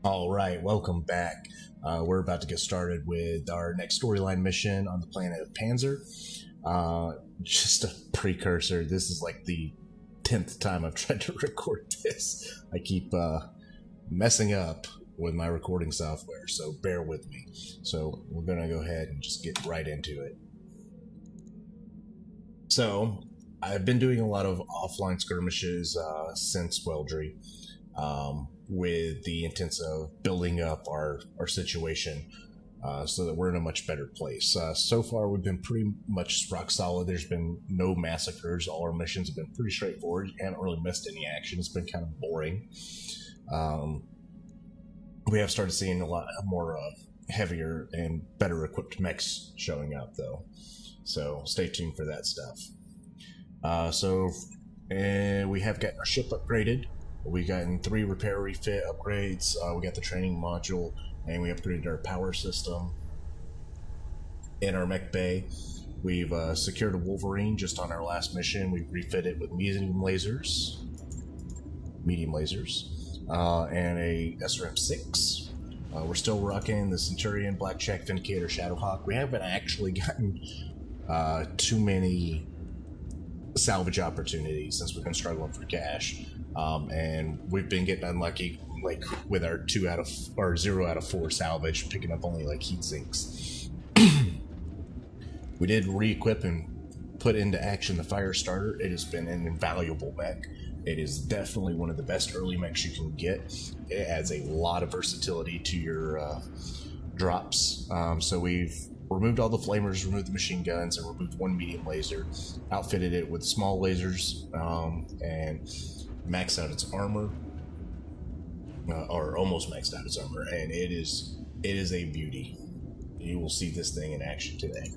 All right, welcome back. We're about to get started with our next storyline mission on the planet of Panzyr. Just a precursor. This is like the 10th time I've tried to record this. I keep messing up with my recording software, so bear with me. So we're going to go ahead and just get right into it. So I've been doing a lot of offline skirmishes since weldry. With the intents of building up our situation so that we're in a much better place. So far, we've been pretty much rock solid. There's been no massacres. All our missions have been pretty straightforward. You haven't really missed any action. It's been kind of boring. We have started seeing a lot more heavier and better equipped mechs showing up, though. So stay tuned for that stuff. We have gotten our ship upgraded. We gotten 3 repair refit upgrades. We got the training module, and we upgraded our power system in our mech bay. We've secured a Wolverine just on our last mission. We refit it with medium lasers, and a SRM-6. We're still rocking the Centurion, Blackjack, Vindicator, Shadowhawk. We haven't actually gotten too many salvage opportunities since we've been struggling for cash. And we've been getting unlucky, like with our 0 out of 4 salvage, picking up only like heat sinks. We did re-equip and put into action the fire starter. It has been an invaluable mech. It is definitely one of the best early mechs you can get. It adds a lot of versatility to your drops. So we've removed all the flamers, removed the machine guns, and removed 1 medium laser. Outfitted it with small lasers and maxed out its armor, or almost maxed out its armor, and it is a beauty. You will see this thing in action today.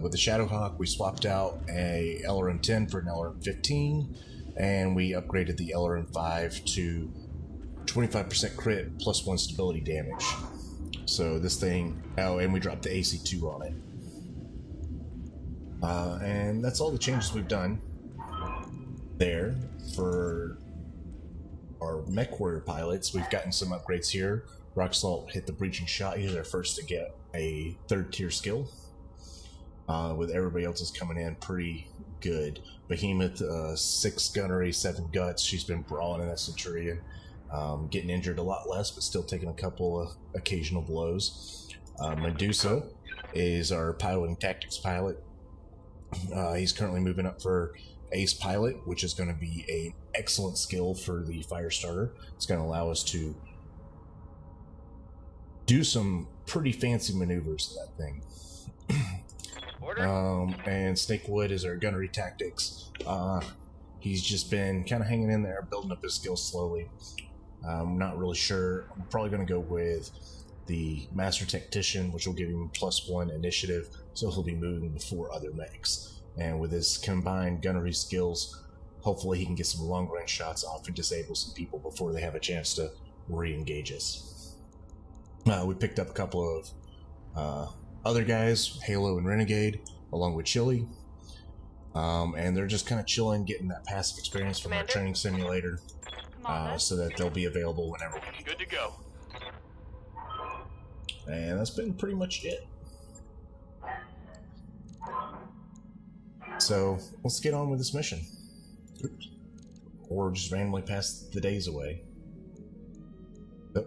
With the Shadowhawk, we swapped out a LRM-10 for an LRM-15, and we upgraded the LRM-5 to 25% crit plus 1 stability damage. So this thing, and we dropped the AC2 on it. And that's all the changes we've done there. For our mech warrior pilots, we've gotten some upgrades here. Rock Salt hit the breaching shot. He's our first to get a 3rd tier skill. With everybody else's coming in pretty good. Behemoth, 6 gunnery, 7 guts. She's been brawling in that Centurion. Getting injured a lot less, but still taking a couple of occasional blows. Medusa is our piloting tactics pilot. He's currently moving up for Ace Pilot, which is going to be an excellent skill for the fire starter. It's going to allow us to do some pretty fancy maneuvers in that thing. And Snakewood is our gunnery tactics. He's just been kind of hanging in there, building up his skills slowly. I'm not really sure. I'm probably going to go with the Master Tactician, which will give him +1 initiative, so he'll be moving before other mechs. And with his combined gunnery skills, hopefully he can get some long-range shots off and disable some people before they have a chance to re-engage us. We picked up a couple of other guys, Halo and Renegade, along with Chili. And they're just kind of chilling, getting that passive experience from our training simulator, so that they'll be available whenever we need them. Good to go. And that's been pretty much it. So let's get on with this mission. Oops. Or just randomly pass the days away. Oh.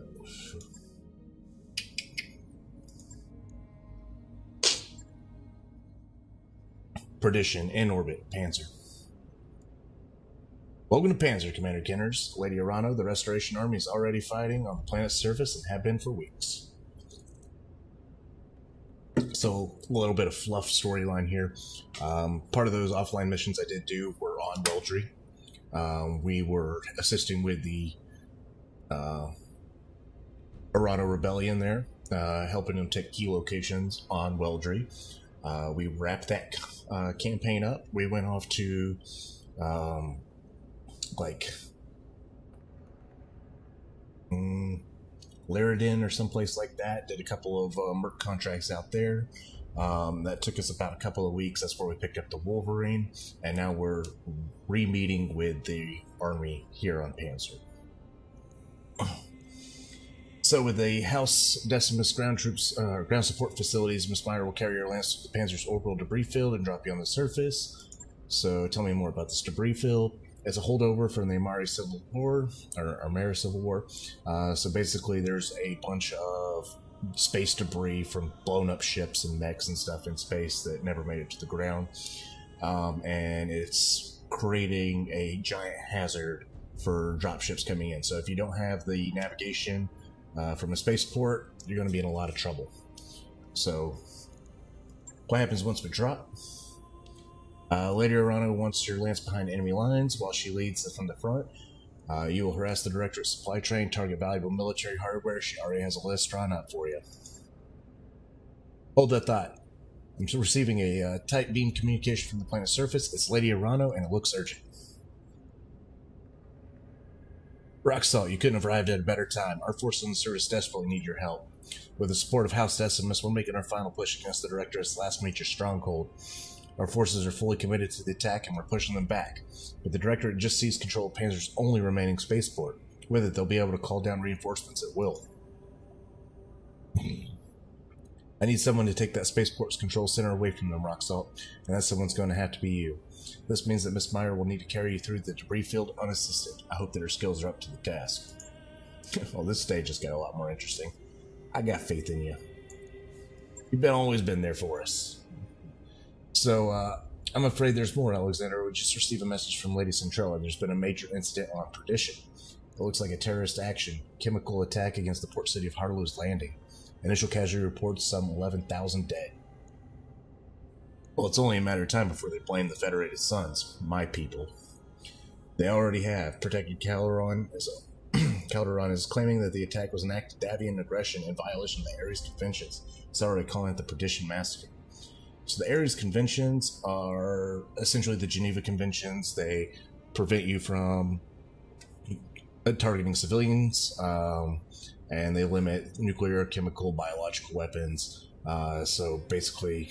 Perdition in orbit, Panzyr. Welcome to Panzyr, Commander Kenners. Lady Arano, the Restoration Army is already fighting on the planet's surface and have been for weeks. So, a little bit of fluff storyline here. Part of those offline missions I did do were on weldry. We were assisting with the Arano Rebellion there, helping them take key locations on weldry. We wrapped that campaign up. We went off to Laridin or someplace like that. Did a couple of merc contracts out there. That took us about a couple of weeks. That's where we picked up the Wolverine, and now we're re-meeting with the army here on Panzyr. So with the House Decimus ground troops, ground support facilities, Miss Meyer will carry your lance to the Panzyr's orbital debris field and drop you on the surface. So tell me more about this debris field. It's a holdover from the Amari Civil War, or Armera Civil War. So basically there's a bunch of space debris from blown up ships and mechs and stuff in space that never made it to the ground. And it's creating a giant hazard for dropships coming in. So if you don't have the navigation from a spaceport, you're going to be in a lot of trouble. So what happens once we drop? Lady Arano wants your lance behind enemy lines while she leads from the front. You will harass the Directorate's supply train, target valuable military hardware. She already has a list drawn up for you. Hold that thought. I'm receiving a tight beam communication from the planet's surface. It's Lady Arano, and it looks urgent. Rock Salt, you couldn't have arrived at a better time. Our forces on the surface desperately need your help. With the support of House Decimus, we're making our final push against the Directorate's last major stronghold. Our forces are fully committed to the attack, and we're pushing them back. But the Directorate just seized control of Panzyr's only remaining spaceport. With it, they'll be able to call down reinforcements at will. I need someone to take that spaceport's control center away from them, Rock Salt, and that someone's going to have to be you. This means that Miss Meyer will need to carry you through the debris field unassisted. I hope that her skills are up to the task. Well, this stage has got a lot more interesting. I got faith in you. You've always been there for us. So, I'm afraid there's more, Alexander. We just received a message from Lady Centrella. There's been a major incident on Perdition. It looks like a terrorist action. Chemical attack against the port city of Harlow's Landing. Initial casualty reports some 11,000 dead. Well, it's only a matter of time before they blame the Federated Sons, my people. They already have. Protected Calderon is claiming that the attack was an act of Davian aggression in violation of the Ares Conventions. It's already calling it the Perdition Massacre. So the Ares Conventions are essentially the Geneva Conventions. They prevent you from targeting civilians, and they limit nuclear, chemical, biological weapons. So basically,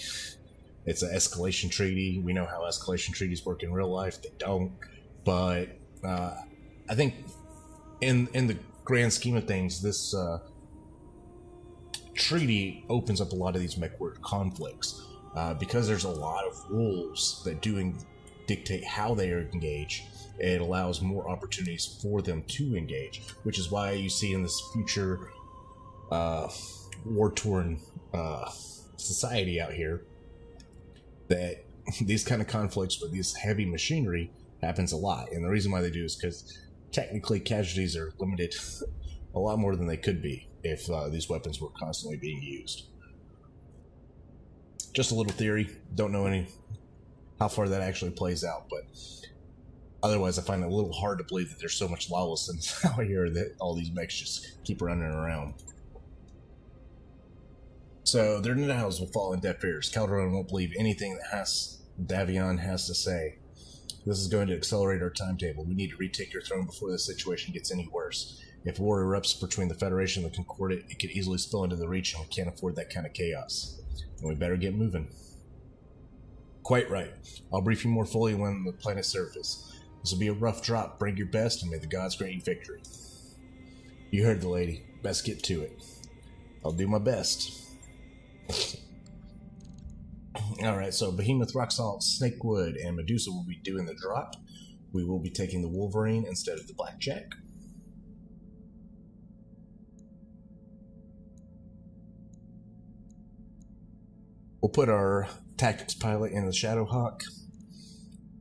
it's an escalation treaty. We know how escalation treaties work in real life. They don't. But I think in the grand scheme of things, this treaty opens up a lot of these mech-war conflicts. Because there's a lot of rules that dictate how they engage, it allows more opportunities for them to engage, which is why you see in this future war-torn society out here that these kind of conflicts with these heavy machinery happens a lot. And the reason why they do is because technically casualties are limited a lot more than they could be if these weapons were constantly being used. Just a little theory. Don't know how far that actually plays out, but otherwise I find it a little hard to believe that there's so much lawlessness out here that all these mechs just keep running around. So their denials will fall in deaf ears. Calderon won't believe anything that Davion has to say. This is going to accelerate our timetable. We need to retake your throne before the situation gets any worse. If war erupts between the Federation and the Concordat, it could easily spill into the Reach, and we can't afford that kind of chaos. And we better get moving. Quite right. I'll brief you more fully when the planet surfaces. This will be a rough drop. Bring your best, and may the gods grant you victory. You heard the lady. Best get to it. I'll do my best. Alright, so Behemoth, Rock Salt, Snakewood, and Medusa will be doing the drop. We will be taking the Wolverine instead of the Blackjack. We'll put our tactics pilot in the Shadowhawk,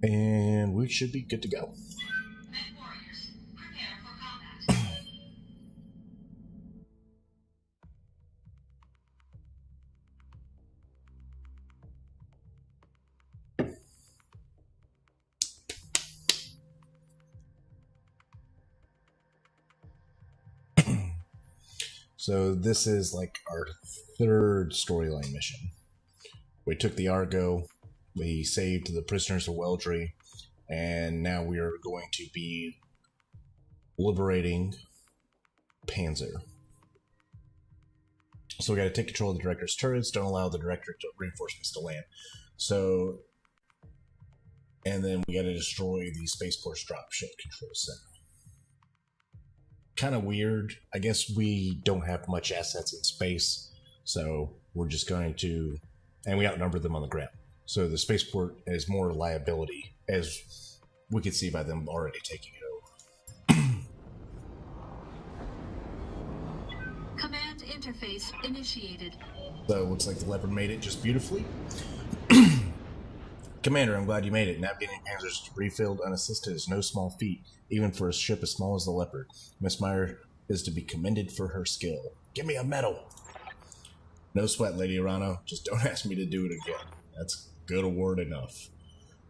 and we should be good to go. Warriors, prepare for combat. So this is like our third storyline mission. We took the Argo, we saved the prisoners of Weldry, and now we are going to be liberating Panzyr. So we got to take control of the Director's turrets, don't allow the Directorate reinforcements to land. So, and then we got to destroy the Spaceport's dropship control center. kind of weird. I guess we don't have much assets in space, so we're just going to, and we outnumber them on the ground. So the spaceport is more liability, as we could see by them already taking it over. Command interface initiated. So it looks like the Leopard made it just beautifully. Commander, I'm glad you made it. Navigating Panzyr's debris field unassisted is no small feat, even for a ship as small as the Leopard. Miss Meyer is to be commended for her skill. Give me a medal! No sweat, Lady Arano. Just don't ask me to do it again. That's good award enough.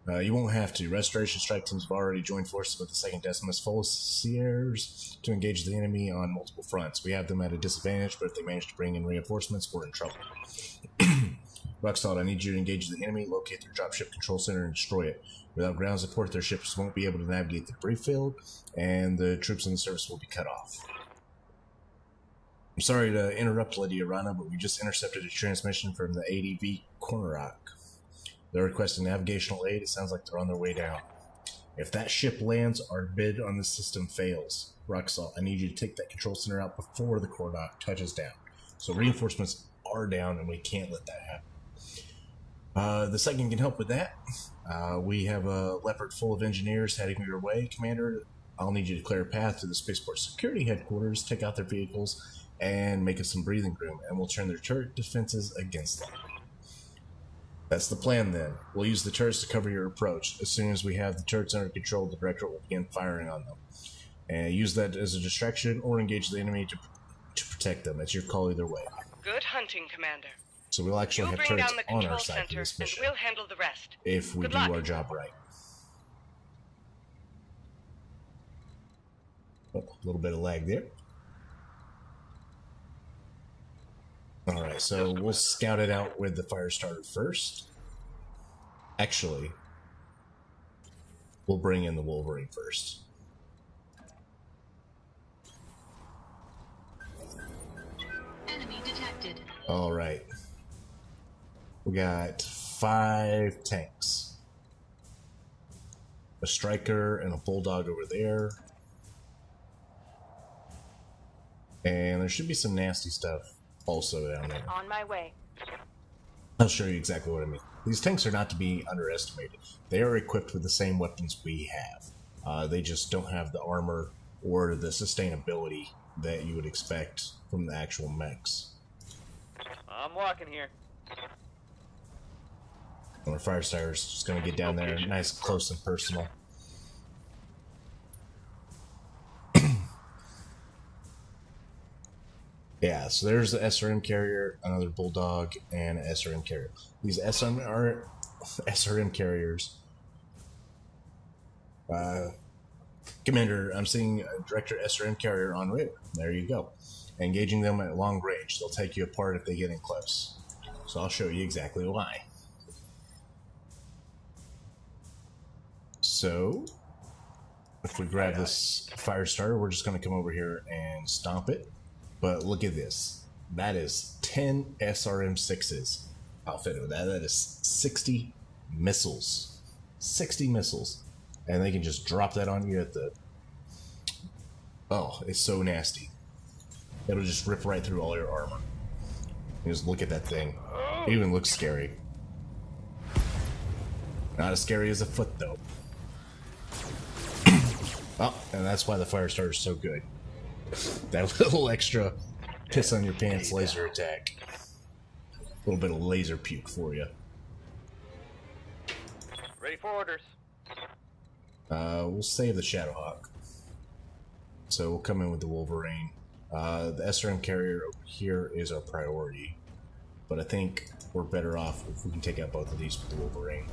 You won't have to. Restoration strike teams have already joined forces with the 2nd Decimus Foliciers to engage the enemy on multiple fronts. We have them at a disadvantage, but if they manage to bring in reinforcements, we're in trouble. Rocksalt, I need you to engage the enemy, locate their dropship control center, and destroy it. Without ground support, their ships won't be able to navigate the debris field, and the troops in the service will be cut off. I'm sorry to interrupt, Lady Arana, but we just intercepted a transmission from the ADV Corner Rock. They're requesting navigational aid. It sounds like they're on their way down. If that ship lands, our bid on the system fails. Rocksalt, I need you to take that control center out before the core dock touches down. So reinforcements are down, and we can't let that happen. The 2nd can help with that. We have a Leopard full of engineers heading your way, Commander. I'll need you to clear a path to the spaceport security headquarters, take out their vehicles, and make us some breathing room, and we'll turn their turret defenses against them. That's the plan, then. We'll use the turrets to cover your approach. As soon as we have the turrets under control, the Directorate will begin firing on them. And use that as a distraction or engage the enemy to protect them. It's your call either way. Good hunting, Commander. So we'll actually have turrets on our side for center, this mission, and we'll handle the rest. if we Good do luck. our job right. Oh, a little bit of lag there. Alright, so we'll scout it out with the fire starter first. Actually, we'll bring in the Wolverine first. Enemy detected. Alright. We got 5 tanks. A Striker and a Bulldog over there. And there should be some nasty stuff also down there. On my way. I'll show you exactly what I mean. These tanks are not to be underestimated. They are equipped with the same weapons we have. They just don't have the armor or the sustainability that you would expect from the actual mechs. I'm walking here. And our fire starter's just going to get down there nice, close, and personal. Yeah, so there's the SRM carrier, another Bulldog, and an SRM carrier. These SRM carriers. Commander, I'm seeing a Director SRM carrier en route. There you go. Engaging them at long range. They'll take you apart if they get in close. So I'll show you exactly why. So, if we grab this fire starter, we're just going to come over here and stomp it. But look at this. That is 10 SRM-6s outfitted with that. That is 60 missiles. 60 missiles. And they can just drop that on you at the... Oh, it's so nasty. It'll just rip right through all your armor. You just look at that thing. It even looks scary. Not as scary as a foot, though. Oh, and that's why the fire starter is so good. That little extra piss on your pants laser attack. A little bit of laser puke for you. Ready for orders. We'll save the Shadowhawk. So we'll come in with the Wolverine. The SRM carrier over here is our priority. But I think we're better off if we can take out both of these with the Wolverine.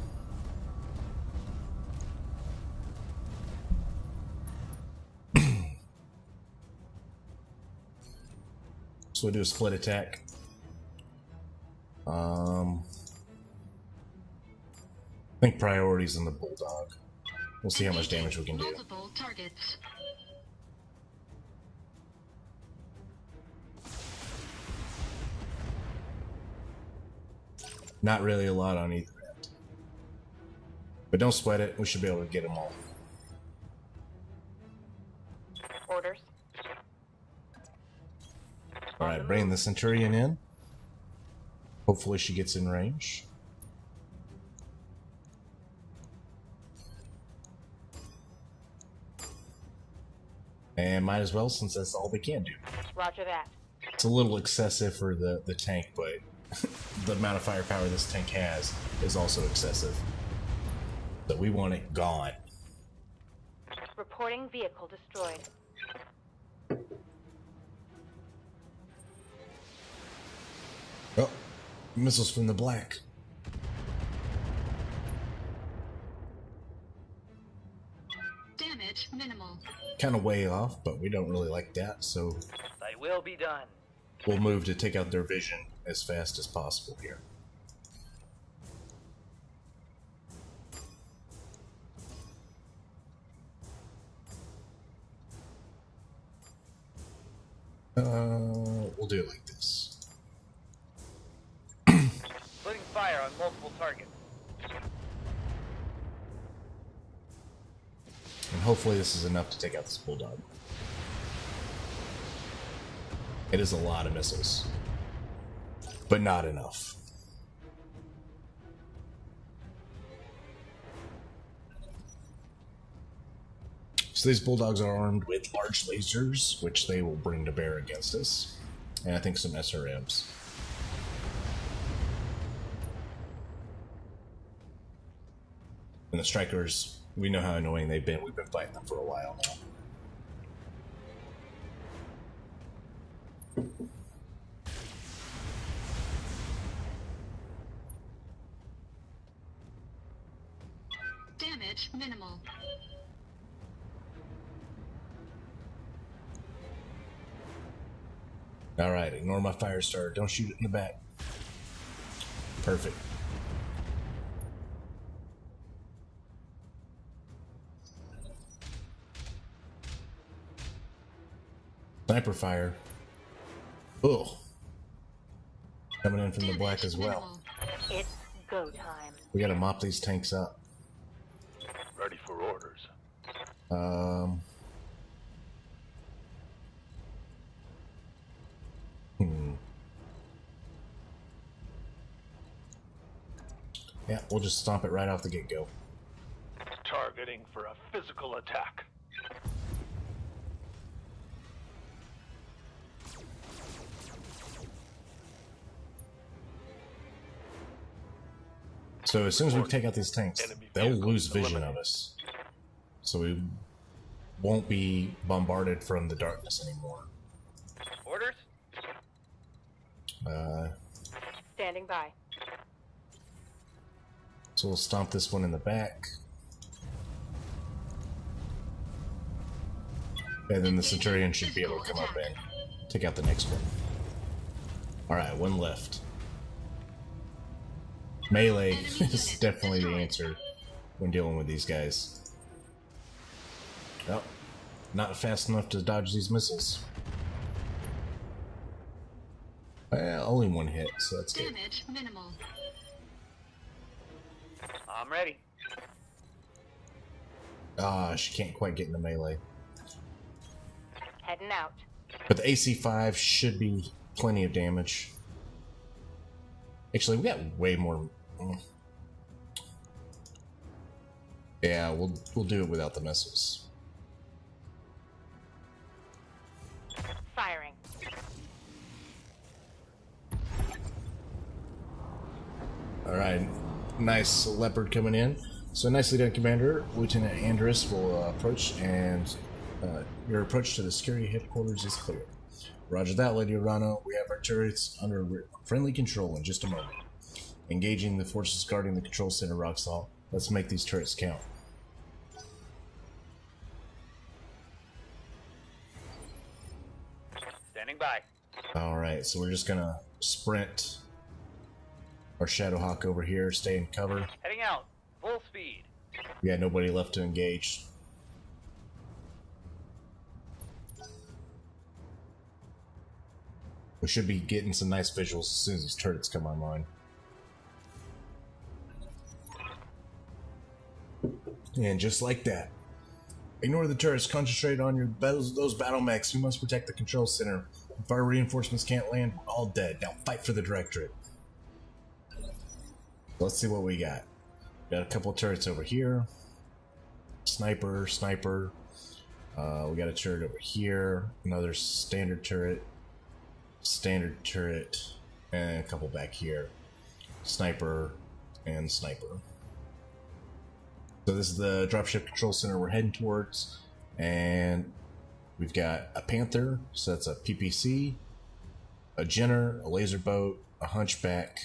So we'll do a split attack. I think priority's in the Bulldog. We'll see how much damage we can do. Multiple targets. Not really a lot on either end. But don't sweat it, we should be able to get them all. Orders. Alright, bring the Centurion in. Hopefully she gets in range. And might as well, since that's all we can do. Roger that. It's a little excessive for the tank, but the amount of firepower this tank has is also excessive. So we want it gone. Reporting vehicle destroyed. Oh, missiles from the black. Damage minimal. Kind of way off, but we don't really like that, so They will be done. we'll move to take out their vision as fast as possible here. We'll do it like this. Putting fire on multiple targets. And hopefully this is enough to take out this bulldog. It is a lot of missiles, but not enough. So these bulldogs are armed with large lasers, which they will bring to bear against us, and I think some SRMs. And the strikers, we know how annoying they've been. We've been fighting them for a while now. Damage minimal. Alright, ignore my fire starter. Don't shoot it in the back. Perfect. Sniper fire. Oh. Coming in from the black as well. It's go time. We gotta mop these tanks up. Ready for orders. Yeah, we'll just stomp it right off the get-go. Targeting for a physical attack. So as soon as we take out these tanks, they'll lose vision of us. So we won't be bombarded from the darkness anymore. Orders? Standing by. So we'll stomp this one in the back. And then the Centurion should be able to come up and take out the next one. Alright, one left. Melee is definitely the answer when dealing with these guys. Oh, not fast enough to dodge these missiles. Well, only one hit, so that's good. Damage minimal. I'm ready. Ah, she can't quite get into melee. Heading out. But the AC-5 should be plenty of damage. Actually, we got way more. Yeah, we'll do it without the missiles. Firing. All right, nice leopard coming in. So nicely done, Commander. Lieutenant Andrus will approach, and your approach to the security headquarters is clear. Roger that, Lady Urano. We have our turrets under friendly control in just a moment. Engaging the forces guarding the control center, Roxall. Let's make these turrets count. Standing by. Alright, so we're just gonna sprint our Shadowhawk over here, stay in cover. Heading out. Full speed. We got nobody left to engage. We should be getting some nice visuals as soon as these turrets come online. And just like that. Ignore the turrets, concentrate on your those battle mechs. We must protect the control center. If our reinforcements can't land, we're all dead. Now fight for the directorate. Let's see what we got. Got a couple of turrets over here. Sniper. We got a turret over here. Another standard turret, and a couple back here. Sniper and sniper. So this is the dropship control center we're heading towards, and we've got a Panzyr, so that's a PPC, a Jenner, a laser boat, a hunchback,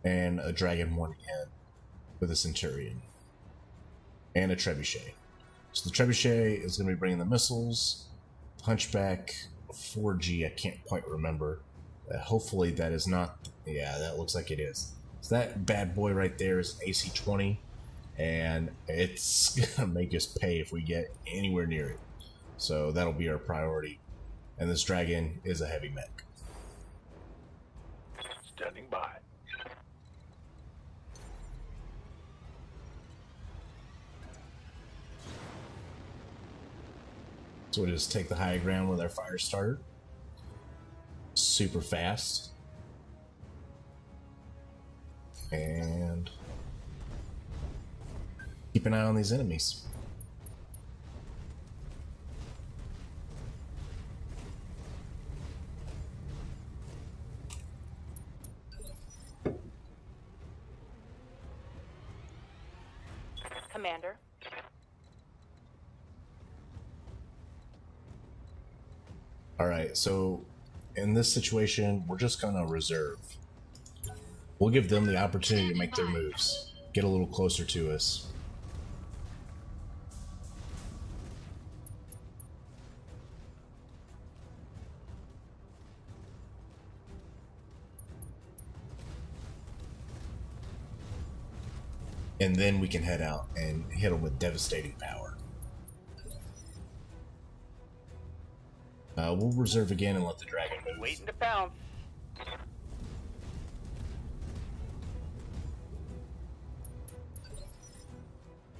and a Dragon 1N with a Centurion, and a Trebuchet. So the Trebuchet is going to be bringing the missiles. Hunchback 4G, I can't quite remember. Hopefully that is not. Yeah, that looks like it is. So that bad boy right there is an AC-20, and it's going to make us pay if we get anywhere near it. So that'll be our priority. And this Dragon is a heavy mech. Standing by. So we'll just take the high ground with our fire starter. Super fast. And keep an eye on these enemies. Commander. Alright, so in this situation, we're just gonna reserve. We'll give them the opportunity to make their moves. Get a little closer to us. And then we can head out and hit them with devastating power. We'll reserve again and let the Dragon move. Waiting to pounce.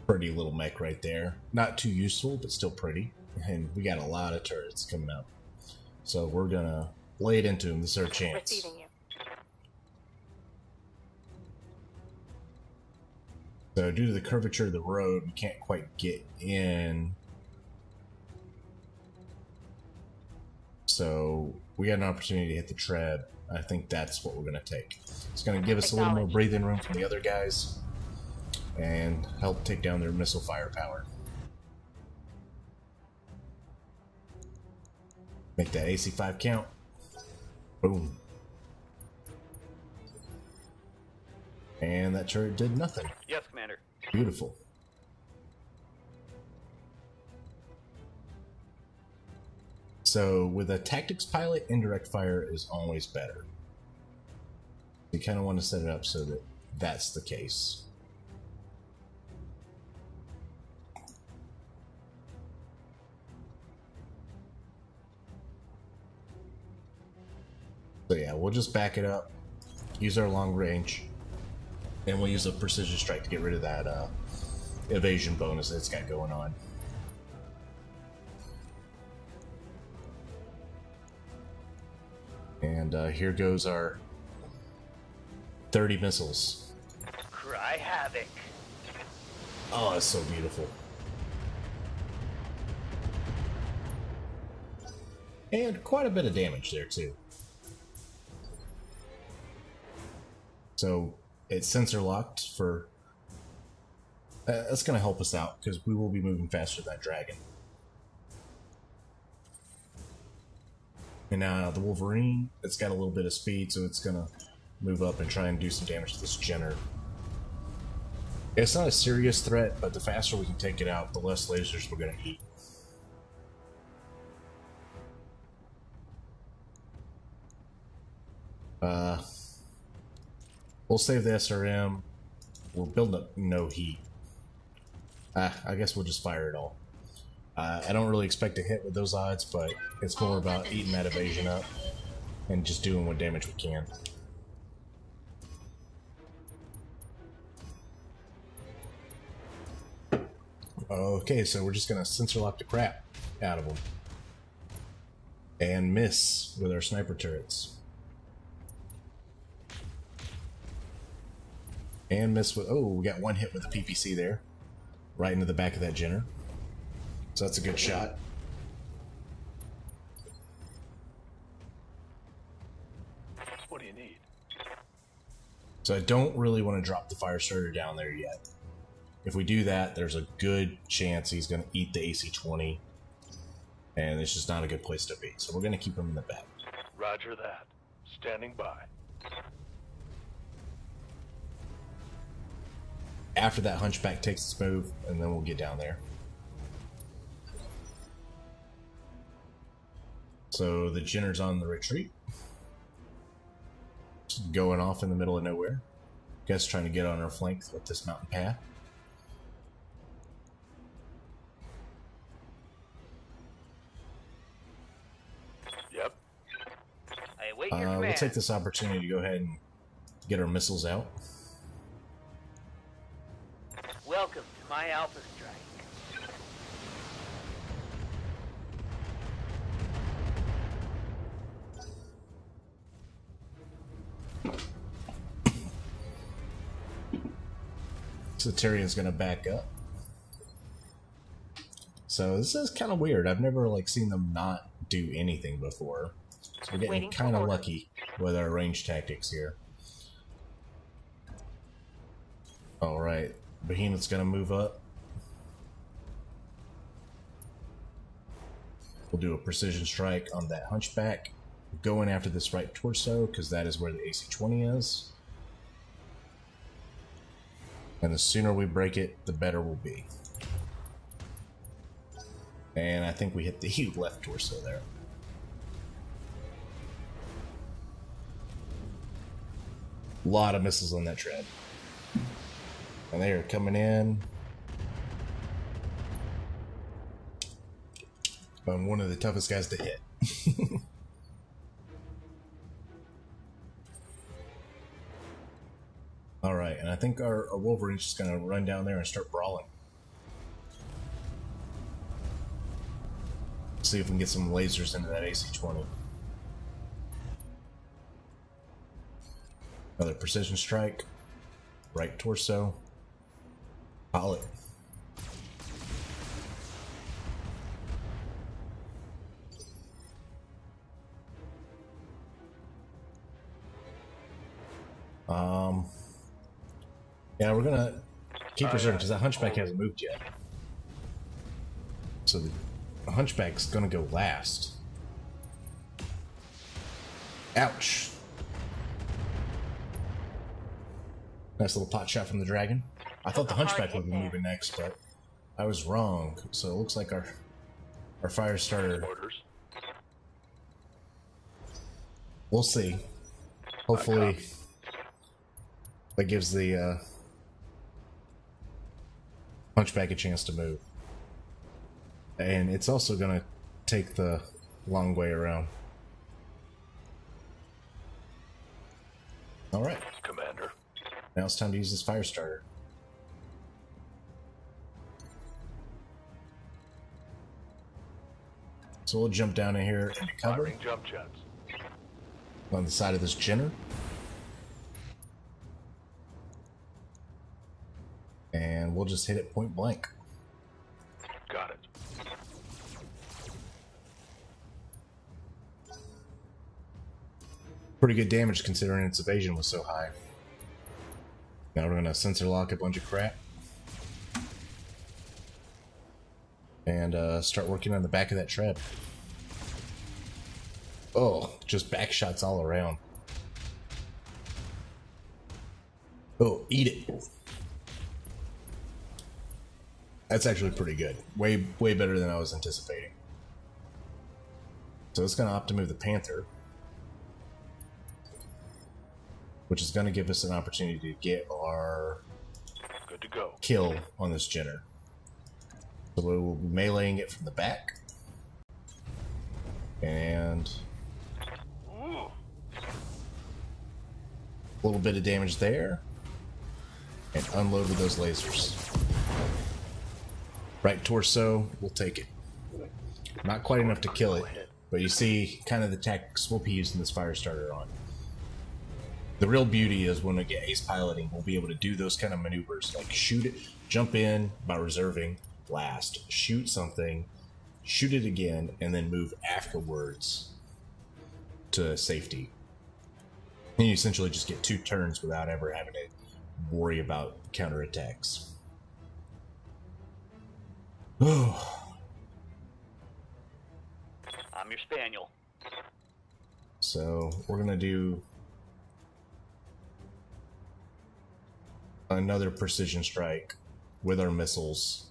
Pretty little mech right there. Not too useful, but still pretty. And we got a lot of turrets coming up. So we're gonna lay it into them. This is our chance. Receiving you. So due to the curvature of the road, we can't quite get in. So we got an opportunity to hit the Treb. I think that's what we're going to take. It's going to give us a little more breathing room from the other guys and help take down their missile firepower. Make that AC-5 count. Boom. And that turret did nothing. Yes, Commander. Beautiful. So with a tactics pilot, indirect fire is always better. You kind of want to set it up so that that's the case. So yeah, we'll just back it up, use our long range, and we'll use a precision strike to get rid of that evasion bonus that it's got going on. And here goes our 30 missiles. Cry havoc. Oh, it's so beautiful. And quite a bit of damage there too. So it's sensor locked for... that's going to help us out because we will be moving faster than that Dragon. And now the Wolverine, it's got a little bit of speed, so it's going to move up and try and do some damage to this Jenner. It's not a serious threat, but the faster we can take it out, the less lasers we're going to eat. We'll save the SRM. We're building up no heat. I guess we'll just fire it all. I don't really expect to hit with those odds, but it's more about eating that evasion up and just doing what damage we can. Okay, so we're just gonna sensor lock the crap out of them. And miss with our sniper turrets. And miss with... Oh, we got one hit with the PPC there. Right into the back of that Jenner. So that's a good shot. What do you need? So I don't really want to drop the fire starter down there yet. If we do that, there's a good chance he's going to eat the AC-20. And it's just not a good place to be. So we're going to keep him in the back. Roger that. Standing by. After that hunchback takes its move, and then we'll get down there. So the Jenner's on the retreat. Just going off in the middle of nowhere. Guess trying to get on our flank with this mountain path. Yep. I await your We'll command. take this opportunity to go ahead and get our missiles out. Welcome to my Alpha Strike. So Tyrion's gonna back up. So this is kind of weird. I've never seen them not do anything before. So we're getting Waiting for kind of orders. lucky with our range tactics here. All right, Behemoth's gonna move up. We'll do a precision strike on that hunchback. Going after this right torso because that is where the AC-20 is. And the sooner we break it, the better we'll be. And I think we hit the left torso there. A lot of missiles on that tread. And they are coming in. I'm one of the toughest guys to hit. Alright, and I think our Wolverine's just going to run down there and start brawling. See if we can get some lasers into that AC-20. Another precision strike. Right torso. Pilot. Yeah, we're gonna keep reserving because that hunchback hasn't moved yet. So the hunchback's gonna go last. Ouch. Nice little pot shot from the dragon. I thought the hunchback would be moving next, but I was wrong. So it looks like our fire starter. Orders. We'll see. Hopefully that gives the hunchback a chance to move. And it's also going to take the long way around. Alright. Commander. Now it's time to use this fire starter. So we'll jump down in here into cover Firing jump jets. on the side of this Jenner. And we'll just hit it point blank. Got it. Pretty good damage considering its evasion was so high. Now we're going to sensor lock a bunch of crap. And start working on the back of that tread. Oh, just back shots all around. Oh, eat it. That's actually pretty good. Way better than I was anticipating. So it's going to opt to move the Panther, which is going to give us an opportunity to get our Good to go. kill on this Jenner. So we'll be meleeing it from the back. And Ooh. a little bit of damage there. And unload with those lasers. Right torso, we'll take it. Not quite enough to kill it, But you see kind of the tactics we'll be using this fire starter on. The real beauty is when we get ace piloting, we'll be able to do those kind of maneuvers, like shoot it, jump in by reserving, blast, shoot something, shoot it again, and then move afterwards to safety. And you essentially just get 2 turns without ever having to worry about counterattacks. Oh. I'm your spaniel. So we're gonna do another precision strike with our missiles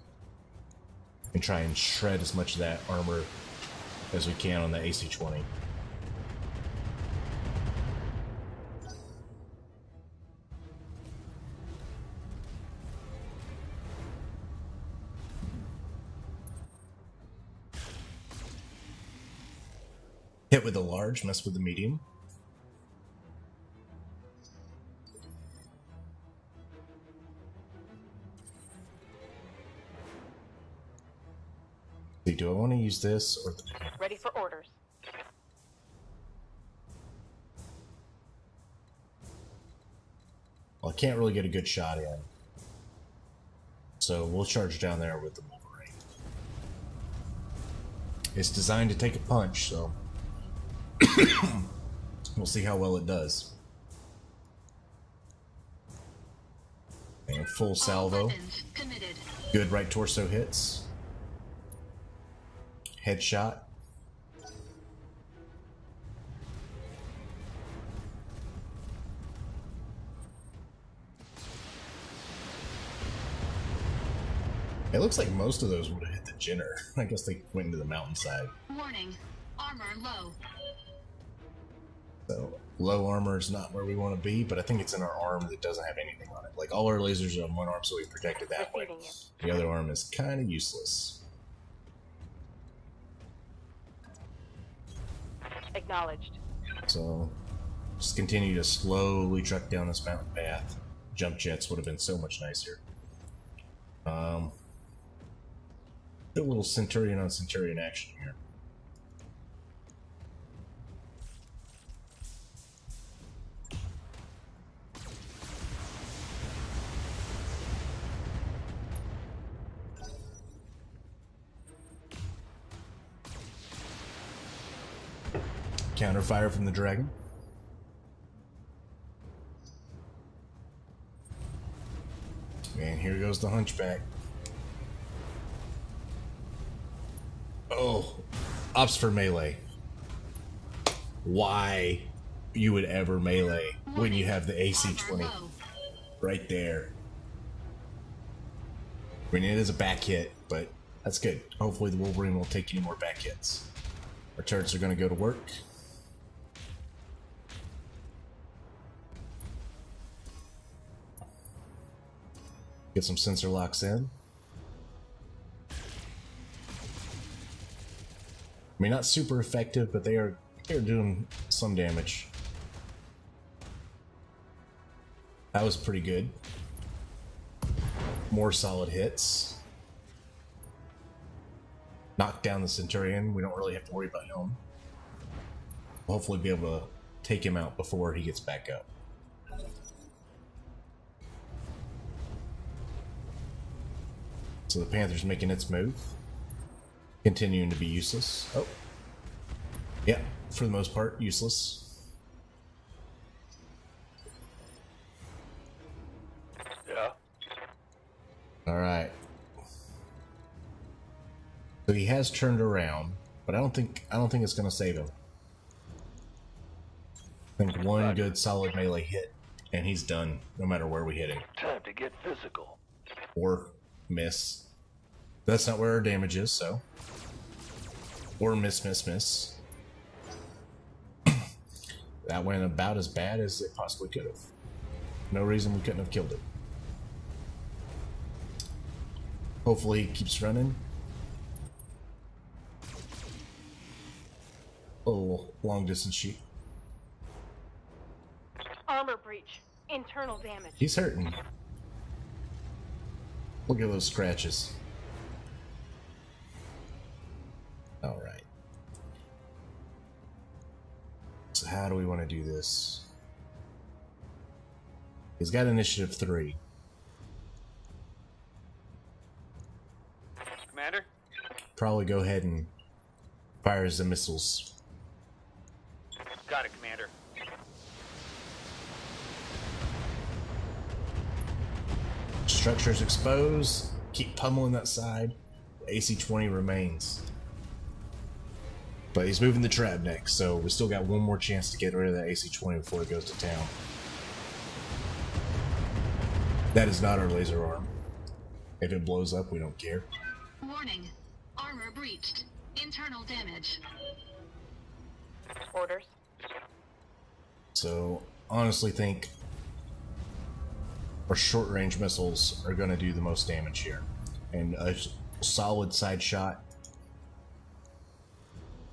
and try and shred as much of that armor as we can on the AC-20. Hit with the large, mess with the medium. See, do I want to use this or the... Ready for orders. Well, I can't really get a good shot in. So we'll charge down there with the Wolverine. It's designed to take a punch, so we'll see how well it does. And full salvo. Weapons committed. Good right torso hits. Headshot. It looks like most of those would have hit the Jenner. I guess they went into the mountainside. Warning. Armor low. So low armor is not where we want to be, but I think it's in our arm that doesn't have anything on it. Like all our lasers are on one arm, so we protect it that way. Receiving The other arm is kind of useless. Acknowledged. So just continue to slowly truck down this mountain path. Jump jets would have been so much nicer. Do a little Centurion on Centurion action here. Counterfire from the dragon. And here goes the hunchback. Oh, ops for melee. Why you would ever melee when you have the AC-20 Armor low. right there? I mean, it is a back hit, but that's good. Hopefully the Wolverine won't take any more back hits. Our turrets are going to go to work. Get some sensor locks in. I mean, not super effective, but they're doing some damage. That was pretty good. More solid hits. Knock down the Centurion. We don't really have to worry about him. We'll hopefully be able to take him out before he gets back up. So the Panther's making its move. Continuing to be useless. Oh. Yeah, for the most part, useless. Yeah. Alright. So he has turned around, but I don't think it's gonna save him. I think one good solid melee hit, and he's done, no matter where we hit him. Time to get physical. Or miss. That's not where our damage is, so. Or miss. That went about as bad as it possibly could have. No reason we couldn't have killed it. Hopefully he keeps running. Oh, long distance shoot. Armor breach. Internal damage. He's hurting. Look at those scratches. Alright. so how do we want to do this? He's got initiative 3. Commander? Probably go ahead and fire the missiles. Got it, Commander. Structures exposed. Keep pummeling that side. AC-20 remains. But he's moving the trap next, so we still got one more chance to get rid of that AC-20 before it goes to town. That is not our laser arm. If it blows up, we don't care. Warning. Armor breached. Internal damage. Orders. So, honestly think our short-range missiles are going to do the most damage here. And a solid side shot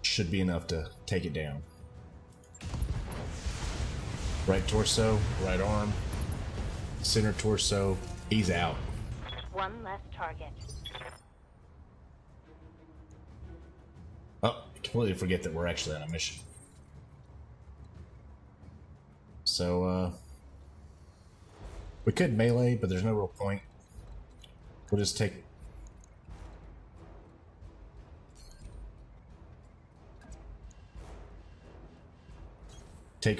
should be enough to take it down. Right torso, right arm, center torso, he's out. One less target. Oh, I completely forget that we're actually on a mission. So, we could melee, but there's no real point. We'll just take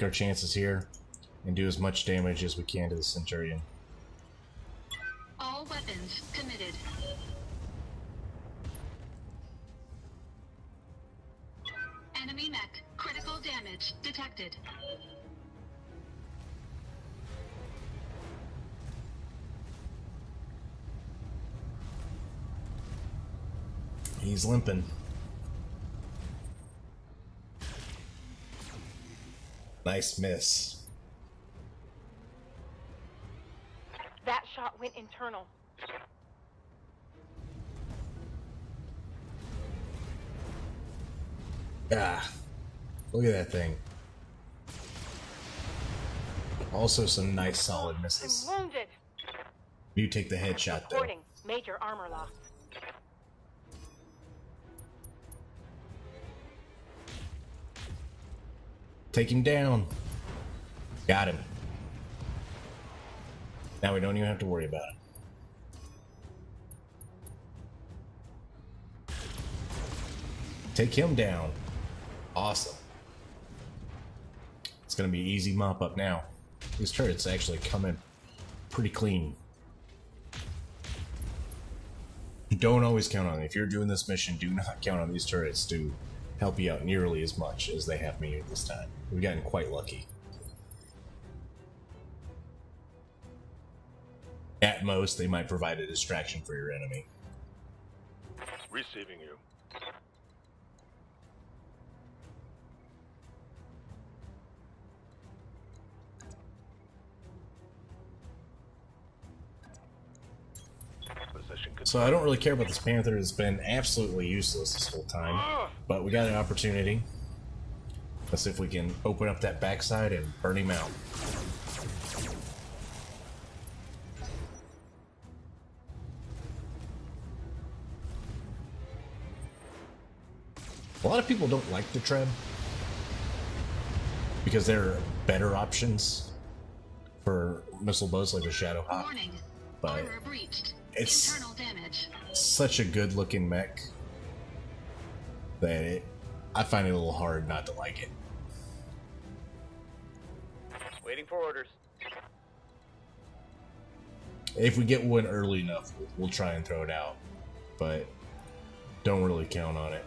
our chances here and do as much damage as we can to the Centurion. All weapons committed. Enemy mech. Critical damage detected. He's limping. Nice miss. That shot went internal. Ah, look at that thing. Also some nice solid misses. I'm wounded. You take the headshot though. Reporting major armor loss. Take him down. Got him. Now we don't even have to worry about it. Take him down. Awesome. It's gonna be easy mop up now. These turrets actually come in pretty clean. Don't always count on it. If you're doing this mission, do not count on these turrets to help you out nearly as much as they have me this time. We've gotten quite lucky. At most, they might provide a distraction for your enemy. Receiving you. So I don't really care about this Panther. It's been absolutely useless this whole time. But we got an opportunity. Let's see if we can open up that backside and burn him out. A lot of people don't like the Treb because there are better options for missile boats like the Shadowhawk. Warning. But Armor breached. it's Internal damage. such a good looking mech that I find it a little hard not to like it. Waiting for orders. If we get one early enough, we'll try and throw it out, but don't really count on it.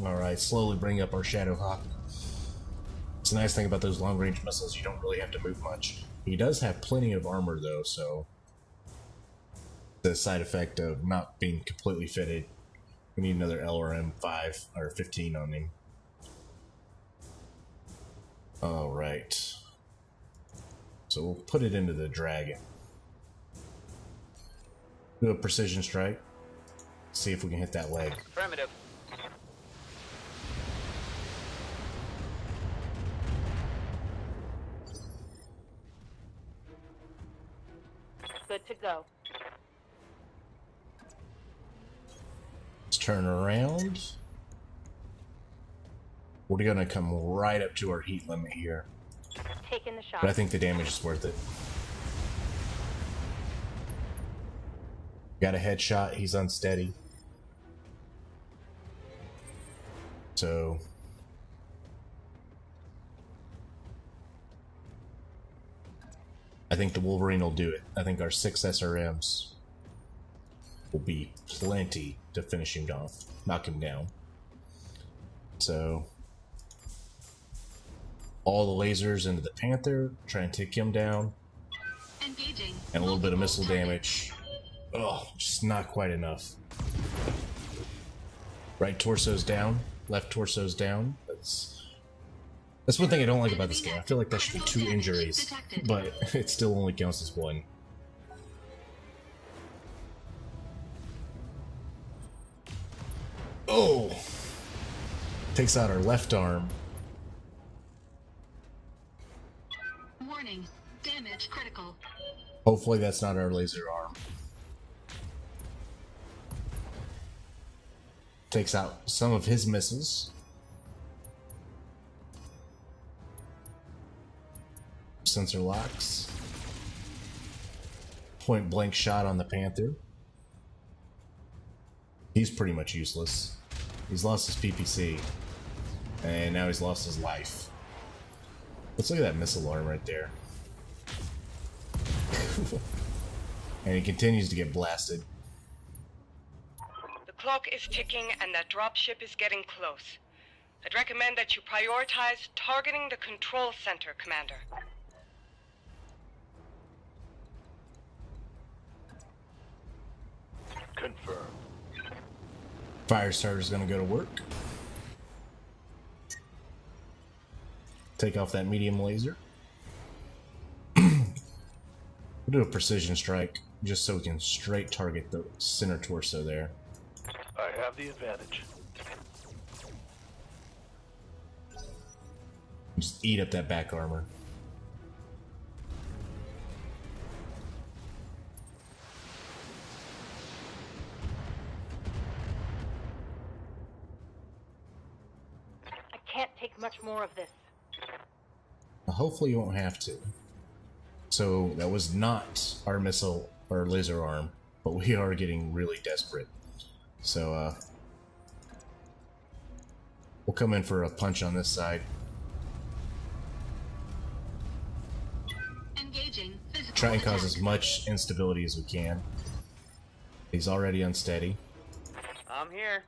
Alright, slowly bring up our Shadowhawk. It's a nice thing about those long-range missiles, you don't really have to move much. He does have plenty of armor though, so the side effect of not being completely fitted, we need another LRM 5 or 15 on him. Alright. So we'll put it into the Dragon. Do a precision strike. See if we can hit that leg. Affirmative. Good to go. Let's turn around. We're gonna come right up to our heat limit here. Taking the shot. But I think the damage is worth it. Got a headshot, he's unsteady. So I think the Wolverine will do it. I think our 6 SRMs will be plenty to finish him off, knock him down. So all the lasers into the Panther, try and take him down. Engaging. And a little bit of Multiple missile targets. damage. Oh, just not quite enough. Right torso's down, left torso's down. That's one thing I don't like about this game. I feel like that should be 2 injuries, but it still only counts as 1. Oh! Takes out our left arm. Warning. Damage critical. Hopefully that's not our laser arm. Takes out some of his missiles. Sensor locks. Point blank shot on the Panther. He's pretty much useless. He's lost his PPC. And now he's lost his life. Let's look at that missile arm right there. And he continues to get blasted. The clock is ticking and that dropship is getting close. I'd recommend that you prioritize targeting the control center, Commander. Confirmed. Firestarter's gonna go to work. Take off that medium laser. We'll do a precision strike just so we can straight target the center torso there. I have the advantage. Just eat up that back armor. I can't take much more of this. Hopefully you won't have to. So that was not our missile or laser arm, but we are getting really desperate. So we'll come in for a punch on this side. Engaging. Physical Try and cause attack. as much instability as we can. He's already unsteady. I'm here.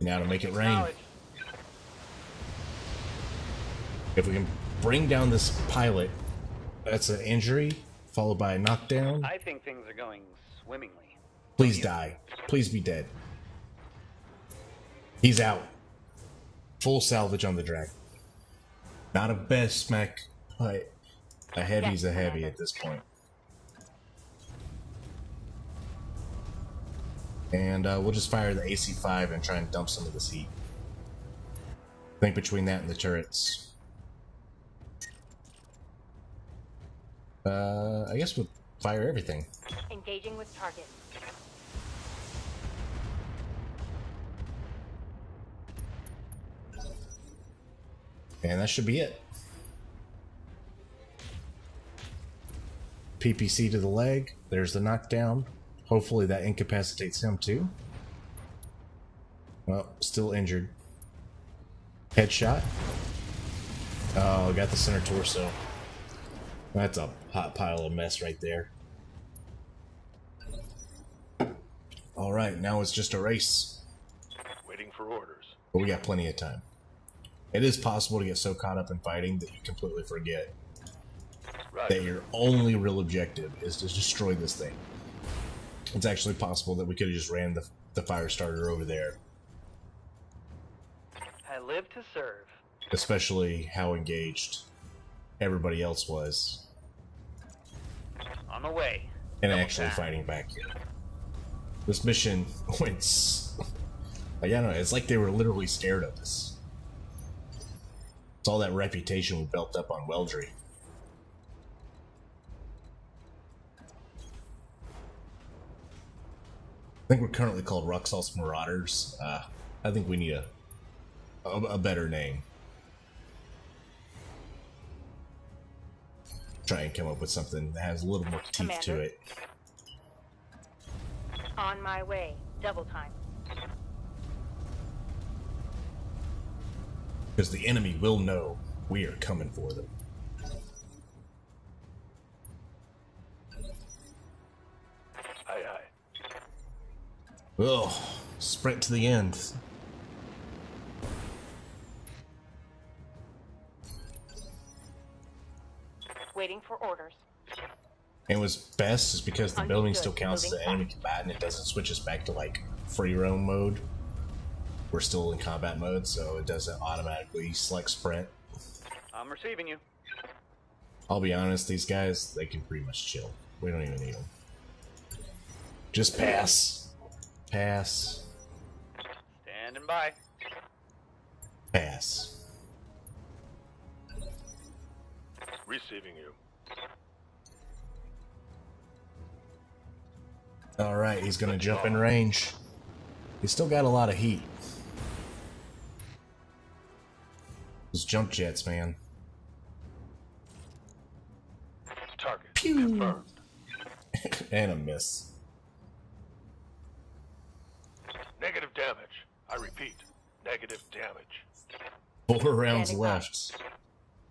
Now to make it rain. Acknowledged. If we can bring down this pilot, that's an injury, followed by a knockdown. I think things are going swimmingly. Please die. Please be dead. He's out. Full salvage on the drag. Not a best mech, but a heavy's a heavy at this point. And we'll just fire the AC-5 and try and dump some of this heat. I think between that and the turrets. I guess we'll fire everything. Engaging with target. And that should be it. PPC to the leg. There's the knockdown. Hopefully that incapacitates him too. Well, still injured. Headshot. Oh, got the center torso. That's a hot pile of mess right there. Alright, now it's just a race. Waiting for orders. But we got plenty of time. It is possible to get so caught up in fighting that you completely forget Right. that your only real objective is to destroy this thing. It's actually possible that we could have just ran the fire starter over there, I live to serve. especially how engaged everybody else was On the way. and Double actually tap. fighting back here. This mission went like, I don't know, it's like they were literally scared of us. It's all that reputation we built up on weldry. I think we're currently called Roxal's Marauders. I think we need a better name. Try and come up with something that has a little more teeth to Commander. it. On my way. Double time. Because the enemy will know we are coming for them. Aye, aye. Ugh, sprint to the end. Waiting for orders. And what's best is because the building still Understood. counts as an Moving enemy combatant, it doesn't switch us back to like free roam mode. We're still in combat mode, so it doesn't automatically select sprint. I'm receiving you. I'll be honest, these guys, they can pretty much chill. We don't even need them. Just pass. Pass. Standing by. Pass. Receiving you. Alright, he's gonna jump in range. He's still got a lot of heat. Those jump jets, man. Target Pew. confirmed. And a miss. Negative damage. I repeat, negative damage. 4 rounds Standing by. left.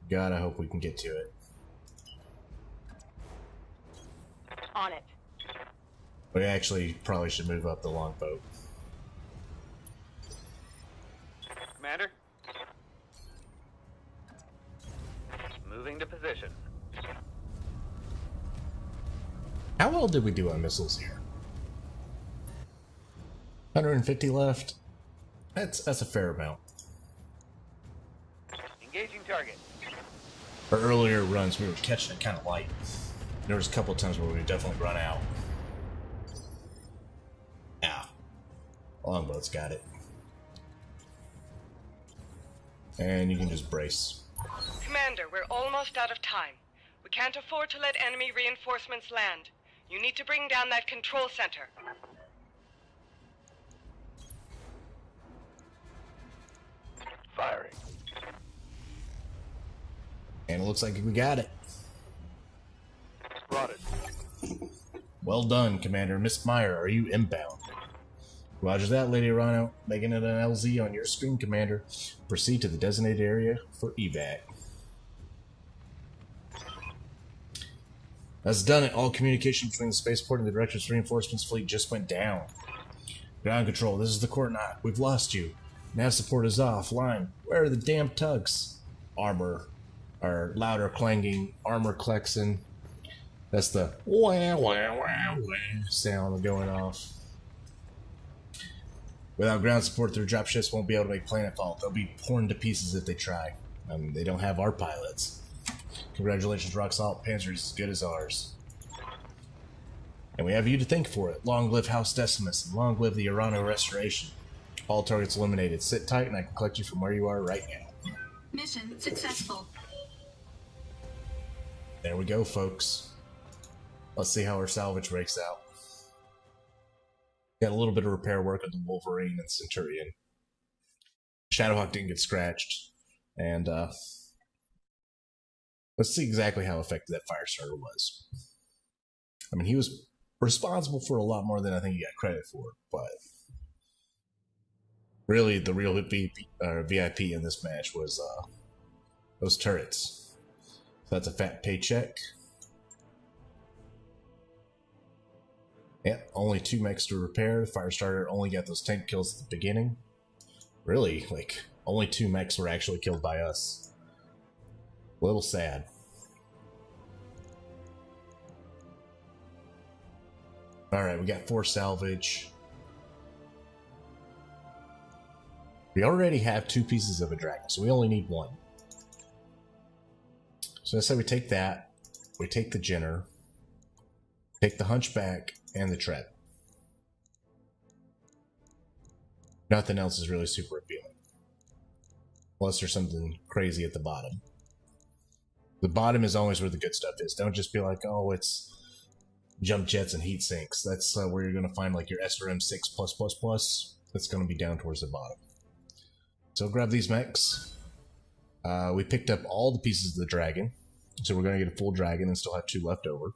God, I hope we can get to it. On it. We actually probably should move up the longboat. Commander. Moving to position. How well did we do on missiles here? 150 left. That's a fair amount. Engaging target. Our earlier runs, we were catching it kind of light. There was a couple of times where we definitely run out. Yeah. Longboat's got it. And you can just brace. Commander, we're almost out of time. We can't afford to let enemy reinforcements land. You need to bring down that control center. Firing. And it looks like we got it. Brought it. Well done, Commander. Miss Meyer, are you inbound? Roger that, Lady Rhino. Making it an LZ on your screen, Commander. Proceed to the designated area for evac. That's done it. All communication between the spaceport and the Director's reinforcements fleet just went down. Ground control, this is the coordinate. We've lost you. Nav support is offline. Where are the damn tugs? Armor. Or louder clanging armor klexon. That's the wah, wah, wah, wah sound going off. Without ground support, their dropships won't be able to make planetfall. They'll be torn to pieces if they try. They don't have our pilots. Congratulations, Rock Salt. Panzyr is as good as ours. And we have you to thank for it. Long live House Decimus, and long live the Urano Restoration. All targets eliminated. Sit tight, and I can collect you from where you are right now. Mission successful. There we go, folks. Let's see how our salvage breaks out. Got a little bit of repair work on the Wolverine and Centurion. Shadowhawk didn't get scratched. And, let's see exactly how effective that Firestarter was. I mean, he was responsible for a lot more than I think he got credit for, but really the real VIP in this match was those turrets. So that's a fat paycheck. Yeah, only 2 mechs to repair. Firestarter only got those tank kills at the beginning. Really, like, only 2 mechs were actually killed by us. A little sad. Alright, we got 4 salvage. We already have 2 pieces of a dragon, so we only need 1. So I say we take that, we take the Jenner, take the Hunchback, and the Tread. Nothing else is really super appealing. Unless there's something crazy at the bottom. The bottom is always where the good stuff is. Don't just be like, oh, it's jump jets and heat sinks. That's where you're going to find like your SRM6+++. That's going to be down towards the bottom. So grab these mechs. We picked up all the pieces of the dragon. So we're going to get a full dragon and still have 2 left over.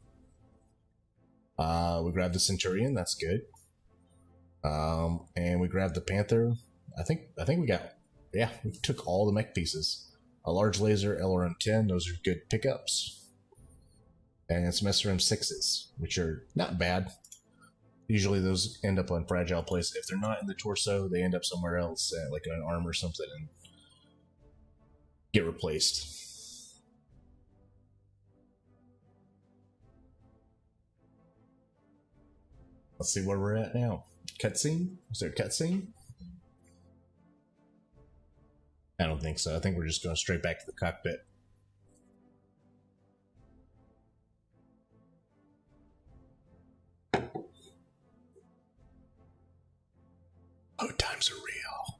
We grabbed the Centurion. That's good. And we grabbed the Panther. I think we got... Yeah, we took all the mech pieces. A large laser, LRM-10. Those are good pickups. And some SRM-6s, which are not bad. Usually those end up on fragile places. If they're not in the torso, they end up somewhere else, like an arm or something, and get replaced. Let's see where we're at now. Cutscene? Is there a cutscene? I don't think so. I think we're just going straight back to the cockpit. Oh, times are real.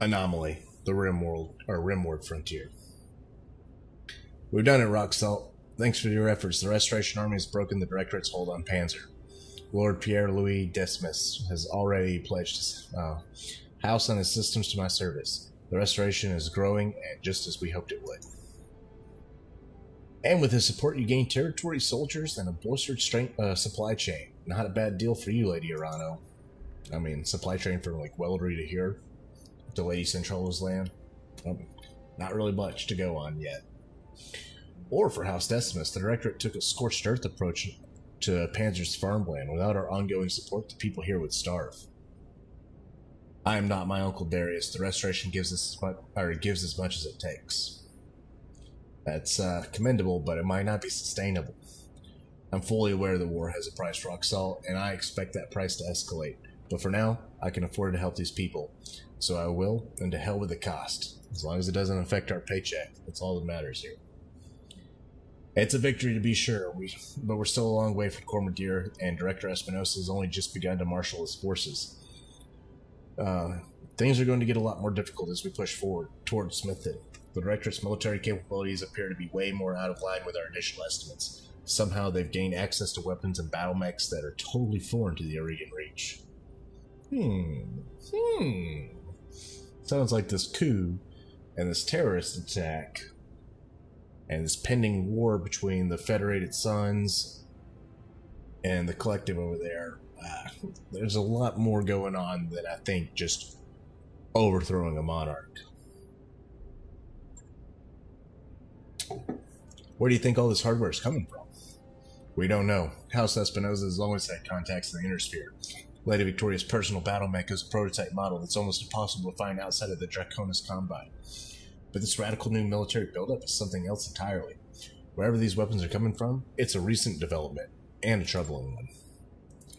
Anomaly, the Rimworld frontier. We've done it, Rock Salt. Thanks for your efforts. The Restoration Army has broken the Directorate's hold on Panzyr. Lord Pierre-Louis Decimus has already pledged his house and his systems to my service. The Restoration is growing, and just as we hoped it would. And with his support, you gain territory, soldiers, and a bolstered supply chain. Not a bad deal for you, Lady Arano. I mean, supply chain from like weldry to here, to Lady Centrala's land. Not really much to go on yet. Or for House Decimus, the Directorate took a scorched earth approach to Panzyr's farmland. Without our ongoing support, the people here would starve. I am not my Uncle Darius. The Restoration gives as much as it takes. That's commendable, but it might not be sustainable. I'm fully aware the war has a price, Rock Salt, and I expect that price to escalate. But for now, I can afford to help these people. So I will, and to hell with the cost. As long as it doesn't affect our paycheck, that's all that matters here. It's a victory to be sure, but we're still a long way from Cormordeer, and Director Espinosa has only just begun to marshal his forces. Things are going to get a lot more difficult as we push forward towards Smithton. The Directorate's military capabilities appear to be way more out of line with our initial estimates. Somehow they've gained access to weapons and battle mechs that are totally foreign to the Aurigan Reach. Sounds like this coup and this terrorist attack and this pending war between the Federated Sons and the Collective over there. There's a lot more going on than I think just overthrowing a monarch. Where do you think all this hardware is coming from? We don't know. House Espinosa has always had contacts in the Inner Sphere. Lady Victoria's personal battle mech is a prototype model that's almost impossible to find outside of the Draconis Combine. But this radical new military buildup is something else entirely. Wherever these weapons are coming from, it's a recent development, and a troubling one.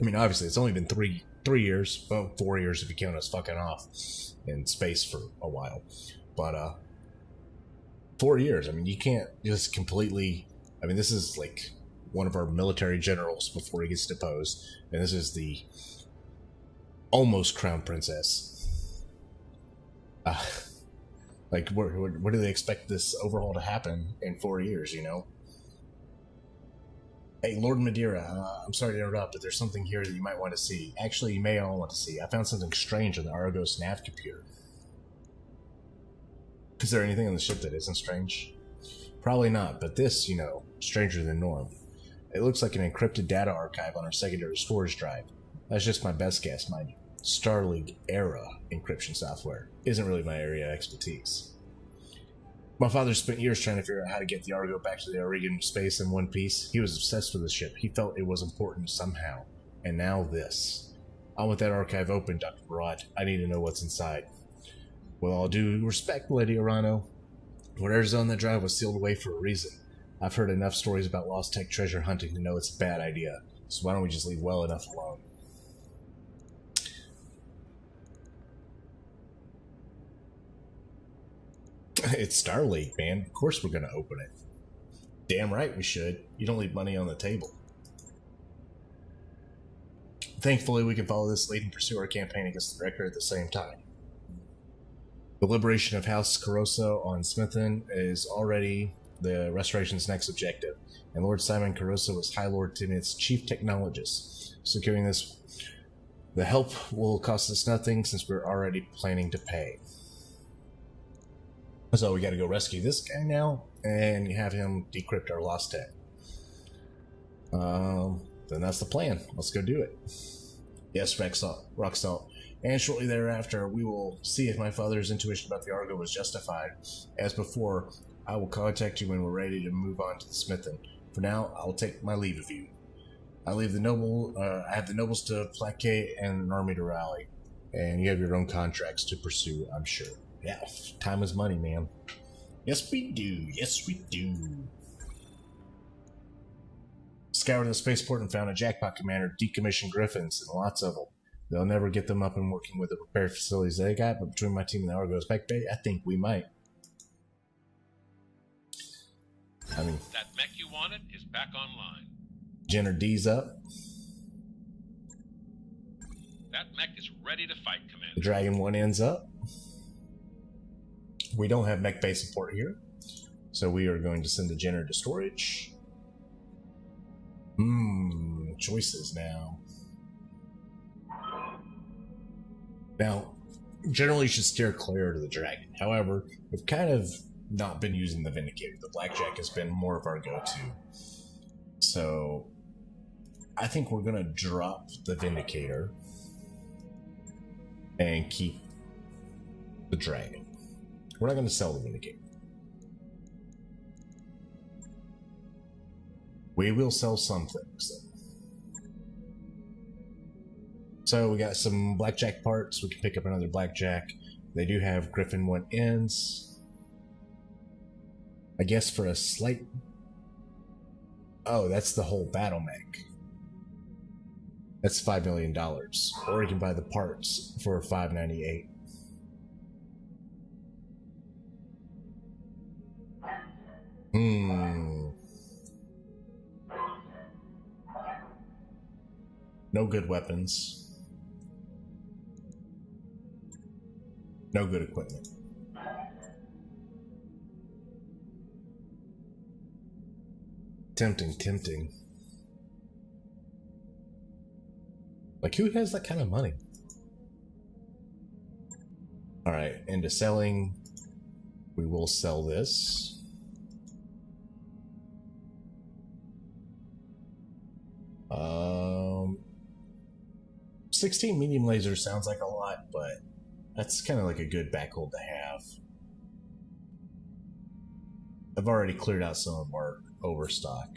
I mean, obviously, it's only been 3 years, well, 4 years if you count us fucking off in space for a while. But, 4 years, I mean, you can't just completely... I mean, this is, like, one of our military generals before he gets deposed, and this is the almost crown princess. Like, where do they expect this overhaul to happen in 4 years, you know? Hey, Lord Madeira, I'm sorry to interrupt, but there's something here that you might want to see. Actually, you may all want to see. I found something strange on the Argos nav computer. Is there anything on the ship that isn't strange? Probably not, but this, you know, stranger than norm. It looks like an encrypted data archive on our secondary storage drive. That's just my best guess, mind you. Starlink era encryption software isn't really my area of expertise. My father spent years trying to figure out how to get the Argo back to the Aurigan space in one piece. He was obsessed with the ship. He felt it was important somehow. And now this. I want that archive open, Dr. Barad. I need to know what's inside. With all due respect, Lady Arano, whatever's on that drive was sealed away for a reason. I've heard enough stories about lost tech treasure hunting to know it's a bad idea. So why don't we just leave well enough alone? It's Starlink, man. Of course we're gonna open it. Damn right we should. You don't leave money on the table. Thankfully, we can follow this lead and pursue our campaign against the Director at the same time. The liberation of House Caroso on Smithton is already the Restoration's next objective, and Lord Simon Caruso was High Lord Timothy's chief technologist. Securing this, the help will cost us nothing since we're already planning to pay. So we got to go rescue this guy now and have him decrypt our lost tech. Then that's the plan. Let's go do it. Yes, Rocksalt. And shortly thereafter, we will see if my father's intuition about the Argo was justified. As before, I will contact you when we're ready to move on to the smithing. For now, I'll take my leave of you. I have the nobles to placate and an army to rally. And you have your own contracts to pursue, I'm sure. Yeah, time is money, man. Yes, we do. Yes, we do. Scoured the spaceport and found a jackpot commander, decommissioned Griffins, and lots of them. They'll never get them up and working with the repair facilities they got, but between my team and the Argo's back bay, I think we might. I mean, that mech you wanted is back online. Jenner D's up. That mech is ready to fight, Commander. The Dragon 1 ends up. We don't have mech bay support here, so we are going to send the Jenner to storage. Choices now. Now, generally you should steer clear to the Dragon. However, we've kind of not been using the Vindicator. The Blackjack has been more of our go-to. So, I think we're going to drop the Vindicator and keep the Dragon. We're not going to sell the Vindicator. We will sell some things, though. So we got some Blackjack parts. We can pick up another Blackjack. They do have Griffin 1 ends. I guess for a slight... Oh, that's the whole battle mech. That's $5 million. Or you can buy the parts for $598. No good weapons. No good equipment. Tempting. Like, who has that kind of money? Alright, into selling. We will sell this. 16 medium lasers sounds like a lot, but that's kind of like a good backhold to have. I've already cleared out some of our overstock,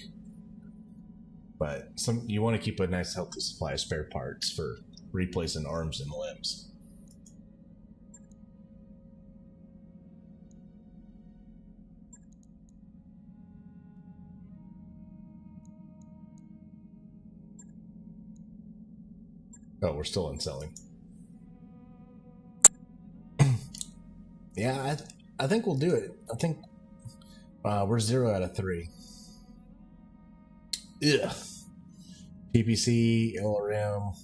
but you want to keep a nice healthy supply of spare parts for replacing arms and limbs. Oh, we're still in selling. Yeah, I think we'll do it. I think we're 0 out of 3. Ugh. PPC, LRM,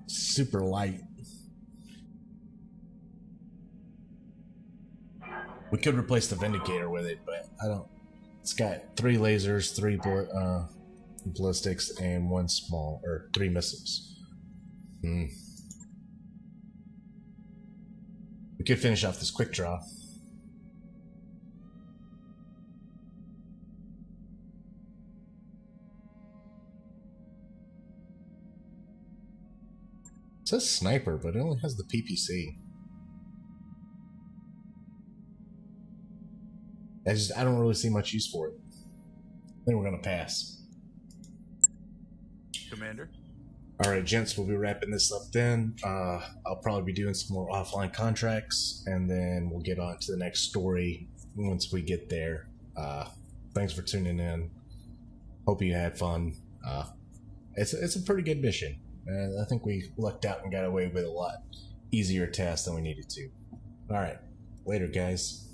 super light. We could replace the Vindicator with it, but I don't. It's got 3 lasers, 3 ballistics, and 1 small, or 3 missiles. We could finish off this quick draw. It says sniper, but it only has the PPC. I don't really see much use for it. I think we're gonna pass. Commander? Alright, gents, we'll be wrapping this up then. I'll probably be doing some more offline contracts, and then we'll get on to the next story once we get there. Thanks for tuning in. Hope you had fun. It's a pretty good mission. I think we lucked out and got away with a lot easier task than we needed to. Alright, later guys.